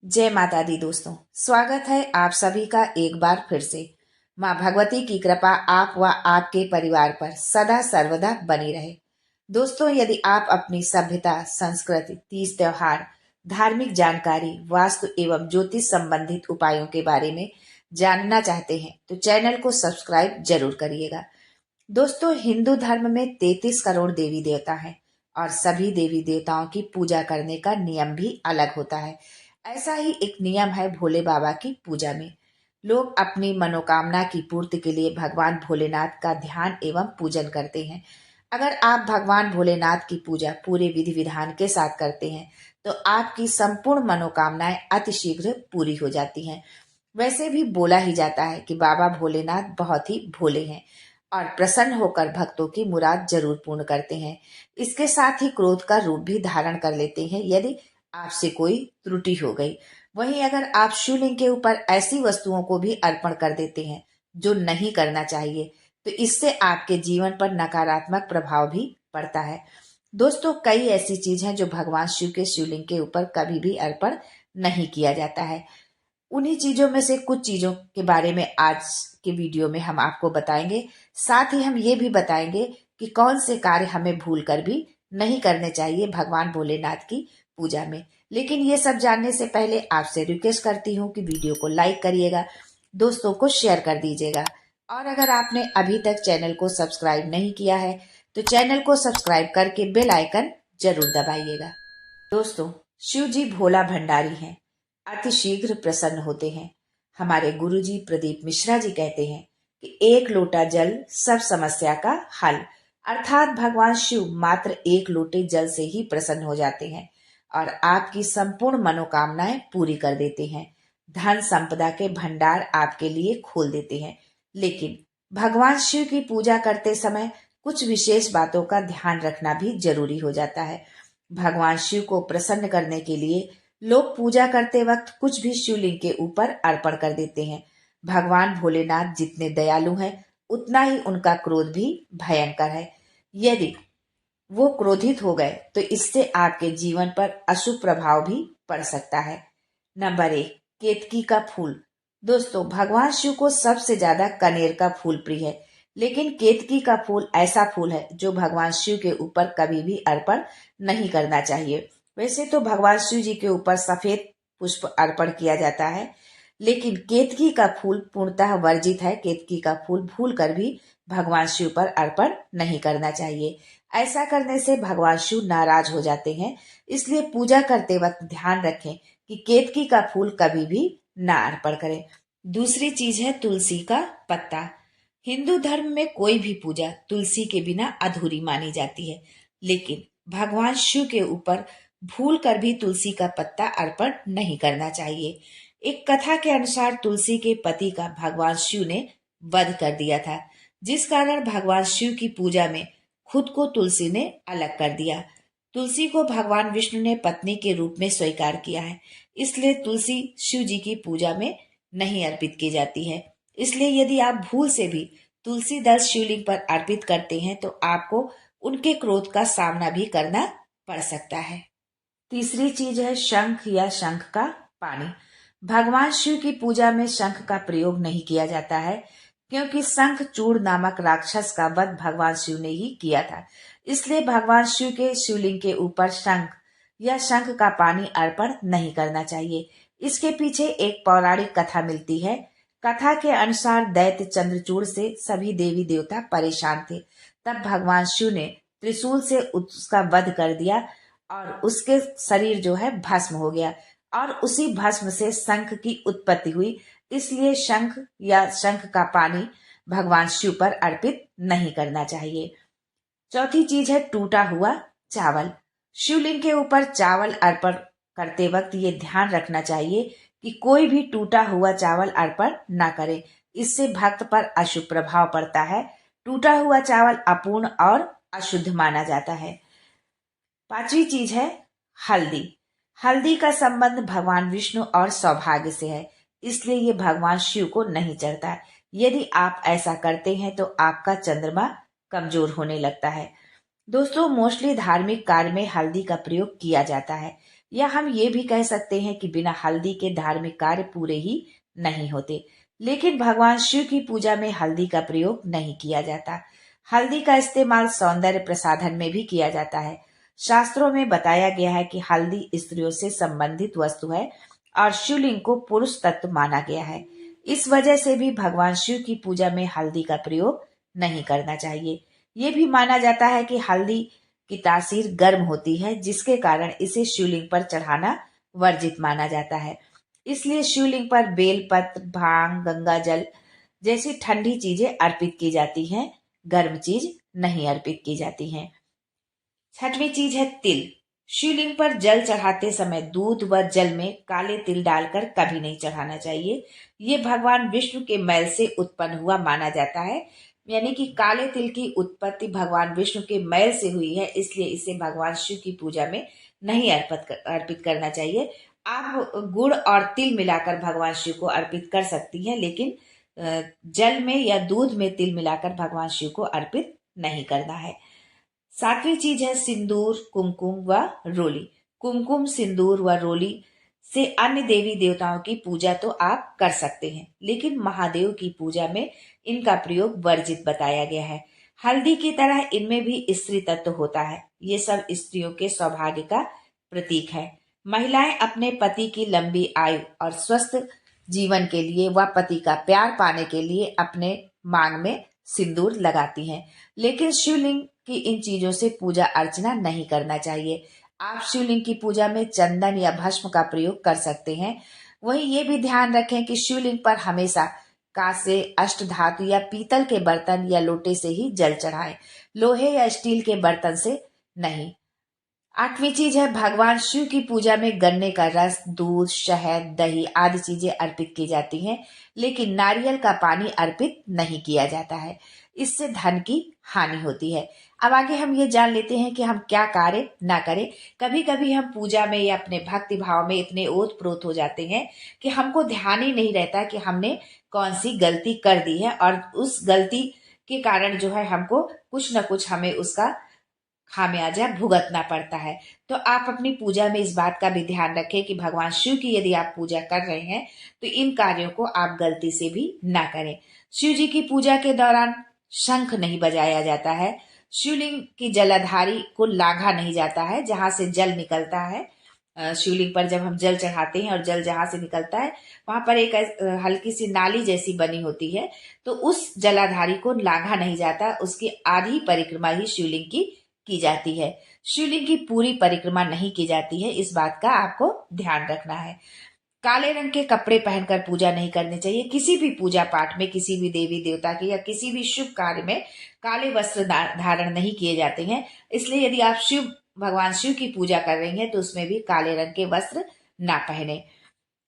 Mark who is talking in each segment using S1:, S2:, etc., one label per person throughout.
S1: जय माता दी दोस्तों, स्वागत है आप सभी का एक बार फिर से। माँ भगवती की कृपा आप व आपके परिवार पर सदा सर्वदा बनी रहे। दोस्तों, यदि आप अपनी सभ्यता, संस्कृति, तीज त्योहार, धार्मिक जानकारी, वास्तु एवं ज्योतिष संबंधित उपायों के बारे में जानना चाहते हैं तो चैनल को सब्सक्राइब जरूर करिएगा। दोस्तों, हिंदू धर्म में 33 करोड़ देवी देवता हैं और सभी देवी देवताओं की पूजा करने का नियम भी अलग होता है। ऐसा ही एक नियम है भोले बाबा की पूजा में। लोग अपनी मनोकामना की पूर्ति के लिए भगवान भोलेनाथ का ध्यान एवं पूजन करते हैं। अगर आप भगवान भोलेनाथ की पूजा पूरे विधि विधान के साथ करते हैं तो आपकी संपूर्ण मनोकामनाएं अतिशीघ्र पूरी हो जाती हैं। वैसे भी बोला ही जाता है कि बाबा भोलेनाथ बहुत ही भोले हैं और प्रसन्न होकर भक्तों की मुराद जरूर पूर्ण करते हैं। इसके साथ ही क्रोध का रूप भी धारण कर लेते हैं यदि आपसे कोई त्रुटि हो गई। वहीं अगर आप शिवलिंग के ऊपर ऐसी वस्तुओं को भी अर्पण कर देते हैं जो नहीं करना चाहिए तो इससे आपके जीवन पर नकारात्मक प्रभाव भी पड़ता है। दोस्तों, कई ऐसी चीज हैं जो भगवान शिव के शिवलिंग के ऊपर कभी भी अर्पण नहीं किया जाता है। उन्हीं चीजों में से कुछ चीजों के बारे में आज के वीडियो में हम आपको बताएंगे। साथ ही हम ये भी बताएंगे कि कौन से कार्य हमें भूल कर भी नहीं करने चाहिए भगवान भोलेनाथ की पूजा में। लेकिन ये सब जानने से पहले आपसे रिक्वेस्ट करती हूँ कि वीडियो को लाइक करिएगा, दोस्तों को शेयर कर दीजिएगा और अगर आपने अभी तक चैनल को सब्सक्राइब नहीं किया है तो चैनल को सब्सक्राइब करके बेल आइकन जरूर दबाइएगा। दोस्तों, शिव जी भोला भंडारी हैं, अति शीघ्र प्रसन्न होते हैं। हमारे गुरुजी प्रदीप मिश्रा जी कहते हैं कि एक लोटा जल सब समस्या का हल, अर्थात भगवान शिव मात्र एक लोटे जल से ही प्रसन्न हो जाते हैं और आपकी संपूर्ण मनोकामनाएं पूरी कर देते हैं। धन संपदा के भंडार आपके लिए खोल देते हैं। लेकिन भगवान शिव की पूजा करते समय कुछ विशेष बातों का ध्यान रखना भी जरूरी हो जाता है। भगवान शिव को प्रसन्न करने के लिए लोग पूजा करते वक्त कुछ भी शिवलिंग के ऊपर अर्पण कर देते हैं। भगवान भोलेनाथ जितने दयालु हैं उतना ही उनका क्रोध भी भयंकर है। यदि वो क्रोधित हो गए तो इससे आपके जीवन पर अशुभ प्रभाव भी पड़ सकता है। नंबर 1, केतकी का फूल। दोस्तों, भगवान शिव को सबसे ज्यादा कनेर का फूल प्रिय है, लेकिन केतकी का फूल ऐसा फूल है जो भगवान शिव के ऊपर कभी भी अर्पण नहीं करना चाहिए। वैसे तो भगवान शिव जी के ऊपर सफेद पुष्प अर्पण किया जाता है, लेकिन केतकी का फूल पूर्णतः वर्जित है। केतकी का फूल भूल कर भी भगवान शिव पर अर्पण नहीं करना चाहिए। ऐसा करने से भगवान शिव नाराज हो जाते हैं। इसलिए पूजा करते वक्त ध्यान रखें कि केतकी का फूल कभी भी ना अर्पण करें। दूसरी चीज है तुलसी का पत्ता। हिंदू धर्म में कोई भी पूजा तुलसी के बिना अधूरी मानी जाती है, लेकिन भगवान शिव के ऊपर भूल कर भी तुलसी का पत्ता अर्पण नहीं करना चाहिए। एक कथा के अनुसार तुलसी के पति का भगवान शिव ने वध कर दिया था, जिस कारण भगवान शिव की पूजा में खुद को तुलसी ने अलग कर दिया। तुलसी को भगवान विष्णु ने पत्नी के रूप में स्वीकार किया है, इसलिए तुलसी शिव जी की पूजा में नहीं अर्पित की जाती है। इसलिए यदि आप भूल से भी तुलसी दल शिवलिंग पर अर्पित करते हैं तो आपको उनके क्रोध का सामना भी करना पड़ सकता है। तीसरी चीज है शंख या शंख का पानी। भगवान शिव की पूजा में शंख का प्रयोग नहीं किया जाता है, क्योंकि शंख चूड़ नामक राक्षस का वध भगवान शिव ने ही किया था। इसलिए भगवान शिव के शिवलिंग के ऊपर शंख या शंख का पानी अर्पण नहीं करना चाहिए। इसके पीछे एक पौराणिक कथा मिलती है। कथा के अनुसार दैत्य चंद्रचूड़ से सभी देवी देवता परेशान थे। तब भगवान शिव ने त्रिशूल से उसका वध कर दिया और उसके शरीर जो है भस्म हो गया और उसी भस्म से शंख की उत्पत्ति हुई। इसलिए शंख या शंख का पानी भगवान शिव पर अर्पित नहीं करना चाहिए। चौथी चीज है टूटा हुआ चावल। शिवलिंग के ऊपर चावल अर्पण करते वक्त ये ध्यान रखना चाहिए कि कोई भी टूटा हुआ चावल अर्पण ना करे। इससे भक्त पर अशुभ प्रभाव पड़ता है। टूटा हुआ चावल अपूर्ण और अशुद्ध माना जाता है। पांचवी चीज है हल्दी। हल्दी का संबंध भगवान विष्णु और सौभाग्य से है, इसलिए ये भगवान शिव को नहीं चढ़ता। यदि आप ऐसा करते हैं तो आपका चंद्रमा कमजोर होने लगता है। दोस्तों, मोस्टली धार्मिक कार्य में हल्दी का प्रयोग किया जाता है, या हम ये भी कह सकते हैं कि बिना हल्दी के धार्मिक कार्य पूरे ही नहीं होते। लेकिन भगवान शिव की पूजा में हल्दी का प्रयोग नहीं किया जाता। हल्दी का इस्तेमाल सौंदर्य प्रसाधन में भी किया जाता है। शास्त्रों में बताया गया है कि हल्दी स्त्रियों से संबंधित वस्तु है और शिवलिंग को पुरुष तत्व माना गया है। इस वजह से भी भगवान शिव की पूजा में हल्दी का प्रयोग नहीं करना चाहिए। ये भी माना जाता है कि हल्दी की तासीर गर्म होती है, जिसके कारण इसे शिवलिंग पर चढ़ाना वर्जित माना जाता है। इसलिए शिवलिंग पर बेलपत्र, भांग, गंगा जल जैसी ठंडी चीजें अर्पित की जाती हैं, गर्म चीज नहीं अर्पित की जाती हैं। छठवीं चीज है तिल। शिवलिंग पर जल चढ़ाते समय दूध व जल में काले तिल डालकर कभी नहीं चढ़ाना चाहिए। ये भगवान विष्णु के मैल से उत्पन्न हुआ माना जाता है। यानी कि काले तिल की उत्पत्ति भगवान विष्णु के मैल से हुई है, इसलिए इसे भगवान शिव की पूजा में नहीं अर्पित करना चाहिए। आप गुड़ और तिल मिलाकर भगवान शिव को अर्पित कर सकती हैं, लेकिन जल में या दूध में तिल मिलाकर भगवान शिव को अर्पित नहीं करना है। सातवीं चीज है सिंदूर, कुमकुम व रोली। कुमकुम, सिंदूर व रोली से अन्य देवी देवताओं की पूजा तो आप कर सकते हैं, लेकिन महादेव की पूजा में इनका प्रयोग वर्जित बताया गया है। हल्दी की तरह इनमें भी स्त्री तत्व होता है। ये सब स्त्रियों के सौभाग्य का प्रतीक है। महिलाएं अपने पति की लंबी आयु और स्वस्थ जीवन के लिए व पति का प्यार पाने के लिए अपने मांग में सिंदूर लगाती हैं। लेकिन शिवलिंग की इन चीजों से पूजा अर्चना नहीं करना चाहिए। आप शिवलिंग की पूजा में चंदन या भस्म का प्रयोग कर सकते हैं। वहीं ये भी ध्यान रखें कि शिवलिंग पर हमेशा कांसे, अष्टधातु या पीतल के बर्तन या लोटे से ही जल चढ़ाएं, लोहे या स्टील के बर्तन से नहीं। आठवीं चीज है भगवान शिव की पूजा में गन्ने का रस, दूध, शहद, दही आदि चीजें अर्पित की जाती हैं, लेकिन नारियल का पानी अर्पित नहीं किया जाता है। इससे धन की हानि होती है। अब आगे हम ये जान लेते हैं कि हम क्या कार्य ना करें। कभी कभी हम पूजा में या अपने भक्ति भाव में इतने ओत प्रोत हो जाते हैं कि हमको ध्यान ही नहीं रहता कि हमने कौन सी गलती कर दी है, और उस गलती के कारण जो है हमको कुछ न कुछ हमें उसका खामियाजा भुगतना पड़ता है। तो आप अपनी पूजा में इस बात का भी ध्यान रखें कि भगवान शिव की यदि आप पूजा कर रहे हैं तो इन कार्यों को आप गलती से भी ना करें। शिव जी की पूजा के दौरान शंख नहीं बजाया जाता है। शिवलिंग की जलाधारी को लाघा नहीं जाता है, जहां से जल निकलता है। शिवलिंग पर जब हम जल चढ़ाते हैं और जल जहां से निकलता है वहां पर एक हल्की सी नाली जैसी बनी होती है, तो उस जलाधारी को लाघा नहीं जाता। उसकी आधी परिक्रमा ही शिवलिंग की जाती है। शिवलिंग की पूरी परिक्रमा नहीं की जाती है, इस बात का आपको ध्यान रखना है। काले रंग के कपड़े पहनकर पूजा नहीं करनी चाहिए। किसी भी पूजा पाठ में, किसी भी देवी देवता के या किसी भी शुभ कार्य में काले वस्त्र धारण नहीं किए जाते हैं। इसलिए यदि आप भगवान शिव की पूजा कर रही हैं तो उसमें भी काले रंग के वस्त्र ना पहने।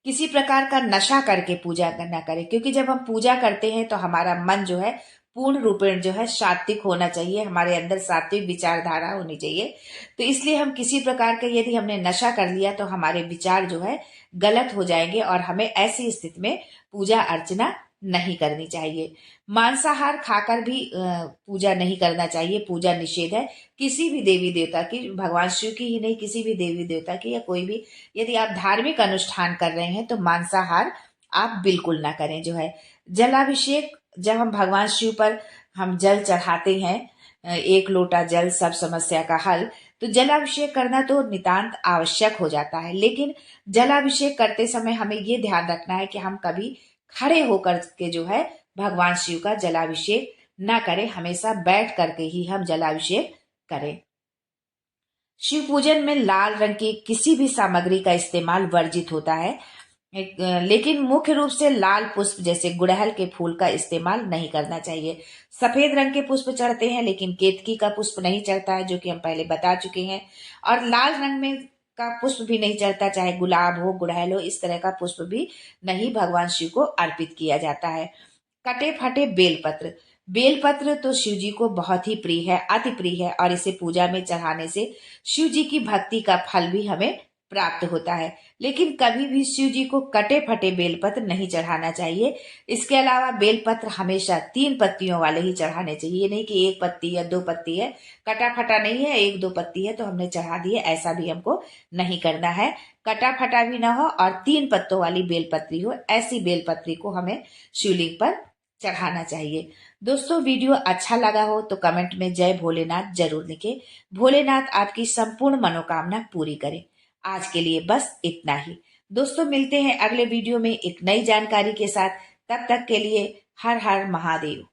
S1: किसी प्रकार का नशा करके पूजा ना करें, क्योंकि जब हम पूजा करते हैं तो हमारा मन जो है पूर्ण रूपेण जो है सात्विक होना चाहिए, हमारे अंदर सात्विक विचारधारा होनी चाहिए। तो इसलिए हम किसी प्रकार का यदि हमने नशा कर लिया तो हमारे विचार जो है गलत हो जाएंगे और हमें ऐसी स्थिति में पूजा अर्चना नहीं करनी चाहिए। मांसाहार खाकर भी पूजा नहीं करना चाहिए। पूजा निषेध है किसी भी देवी देवता की, भगवान शिव की ही नहीं, किसी भी देवी देवता की या कोई भी यदि आप धार्मिक अनुष्ठान कर रहे हैं तो मांसाहार आप बिल्कुल ना करें। जो है जलाभिषेक, जब हम भगवान शिव पर हम जल चढ़ाते हैं, एक लोटा जल सब समस्या का हल, तो जलाभिषेक करना तो नितांत आवश्यक हो जाता है। लेकिन जलाभिषेक करते समय हमें ये ध्यान रखना है कि हम कभी खड़े होकर के जो है भगवान शिव का जलाभिषेक ना करें, हमेशा बैठ करके ही हम जलाभिषेक करें। शिव पूजन में लाल रंग की किसी भी सामग्री का इस्तेमाल वर्जित होता है, लेकिन मुख्य रूप से लाल पुष्प जैसे गुड़हल के फूल का इस्तेमाल नहीं करना चाहिए। सफेद रंग के पुष्प चढ़ते हैं लेकिन केतकी का पुष्प नहीं चढ़ता है, जो कि हम पहले बता चुके हैं। और लाल रंग में का पुष्प भी नहीं चढ़ता, चाहे गुलाब हो, गुड़हल हो, इस तरह का पुष्प भी नहीं भगवान शिव को अर्पित किया जाता है। कटे फटे बेलपत्र, बेलपत्र तो शिव जी को बहुत ही प्रिय है, अति प्रिय है, और इसे पूजा में चढ़ाने से शिव जी की भक्ति का फल भी हमें प्राप्त होता है। लेकिन कभी भी शिव जी को कटे फटे बेलपत्र नहीं चढ़ाना चाहिए। इसके अलावा बेलपत्र हमेशा 3 पत्तियों वाले ही चढ़ाने चाहिए। ये नहीं कि 1 पत्ती या 2 पत्ती है, कटा फटा नहीं है, 1-2 पत्ती है तो हमने चढ़ा दिए, ऐसा भी हमको नहीं करना है। कटा फटा भी ना हो और 3 पत्तों वाली बेलपत्री हो, ऐसी बेलपत्री को हमें शिवलिंग पर चढ़ाना चाहिए। दोस्तों, वीडियो अच्छा लगा हो तो कमेंट में जय भोलेनाथ जरूर लिखें। भोलेनाथ आपकी संपूर्ण मनोकामना पूरी करें। आज के लिए बस इतना ही। दोस्तों, मिलते हैं अगले वीडियो में एक नई जानकारी के साथ। तब तक के लिए हर हर महादेव।